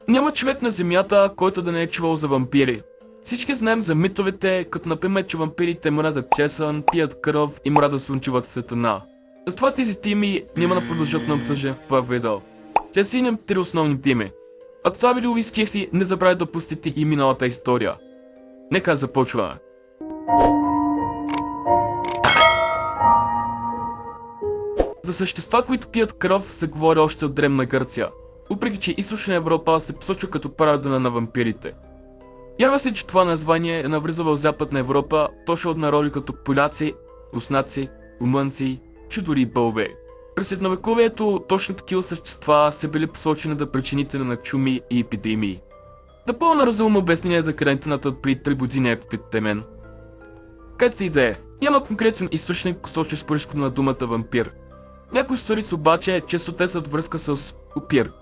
Няма човек на земята, който да не е чувал за вампири. Всички знаем за митовете, като например, че вампирите мразят чесън, пият кръв и мразят слънчевата светлина. Затова тези теми няма да продължат да обсъждам в това видео. Ще синем три основни теми. Ако това били ви скефи, не забравяйте да пустите и миналата история. Нека започваме. За същества, които пият кръв, се говори още от древна Гърция, въпреки че Източна Европа се посочва като прадена на вампирите. Ява се, че това название е навлизало в Западна Европа точно от народи като поляци, руснаци, румънци, че дори и бълбе. През средновековието точно такива същества са били посочени да причинители на чуми и епидемии. Напълно разумно обяснение за карантината от преди 3 години, ако питате мен. Както си да е, няма конкретен източник, сочещ произхода на думата вампир. Някои историци обаче често тесват връзка с опир,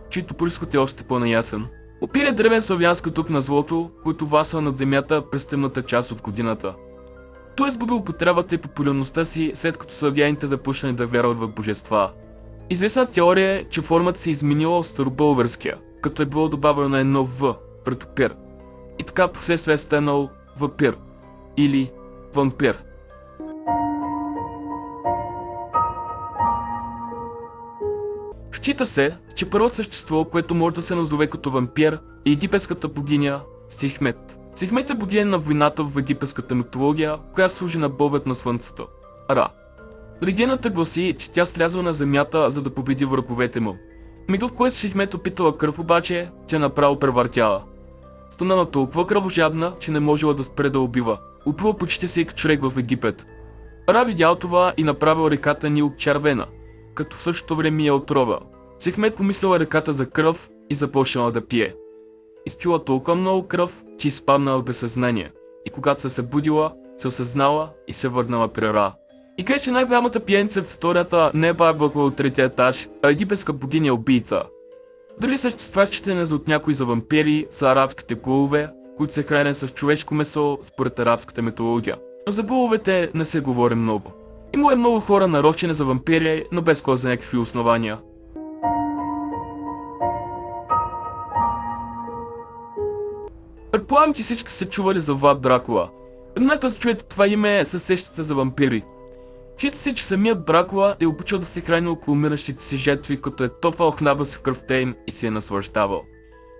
чийто произход е още по-наясен. Опир е древен славянски тук на злото, който власва над земята през темната част от годината. Той е изгубил употребата и популярността си, след като славяните започнали да вярват в божества. Известна теория е, че формата се изменила от старобългарския, като е било добавено на едно В пред опир. И така последствие е станал вапир или вампир. Счита се, че първото същество, което може да се назове като вампир, е египетската богиня Сехмет. Сехмет е богиня на войната в египетската митология, която служи на богът на слънцето – Ра. Легендата гласи, че тя стрязва на земята, за да победи враговете му. Мигът, в който Сехмет опитала кръв обаче, тя направо превъртяла. Станала толкова кръвожадна, че не можела да спре да убива. Убила почти всеки човек в Египет. Ра видял това и направил реката Нил червена, като в същото време я отрова. Сехмет помислила реката за кръв и започнала да пие. Изпила толкова много кръв, че изпаднала без съзнание. И когато се събудила, се осъзнала и се върнала при Ра. И къде, че най-голямата пиеница в историята не е бабъкла от третия етаж, а египетска богиня убийца. Дали същества, считани от някои за вампири, са арабските гулове, които се хранят с човешко месо според арабската митология. Но за гуловете не се говори много. Има много хора нарочени за вампири, но без кой за някакви основания. Предполагам, че всички са чували за Влад Дракула. Едната се чуете това име, се сещате за вампири. Чита се, че самият Дракула е обичал да се храни около умиращите си жертви, като е тофал хляба си в кръвта им и се е наслаждавал.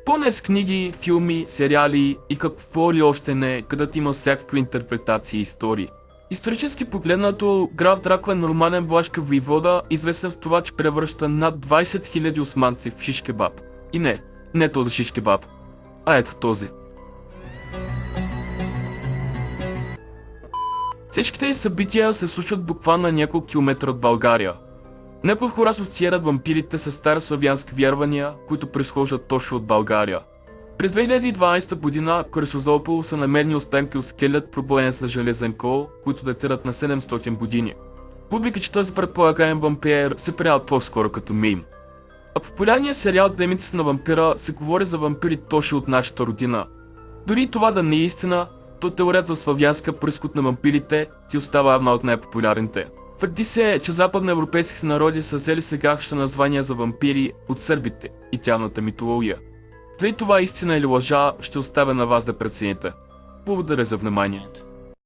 Пълна е с книги, филми, сериали и какво ли още не, където има всякакви интерпретации и истории. Исторически погледнато, граф Дракула е нормален влашка войвода, известен в това, че превръща над 20 000 османци в шиш кебаб. И не този шиш кебаб, а ето този. Всички тези събития се случват буквално на няколко километра от България. Някои хора асоциират вампирите с стари славянски вярвания, които произхождат точно от България. През 2012 година в Кръсозопол са намерени останки от скелет, пробоен с железен кол, които датират на 700 години. Въпреки че този предполагаем вампир се приема по-скоро като мим. А в популярния сериал Дневниците на вампира се говори за вампири точно от нашата родина. Дори и това да не е истина, то теорията за славянска произход на вампирите си остава една от най-популярните. Твърди се, че западноевропейските народи са взели сегашните названия за вампири от сърбите и тяхната митология. Дали това е истина или лъжа, ще оставя на вас да прецените. Благодаря за вниманието.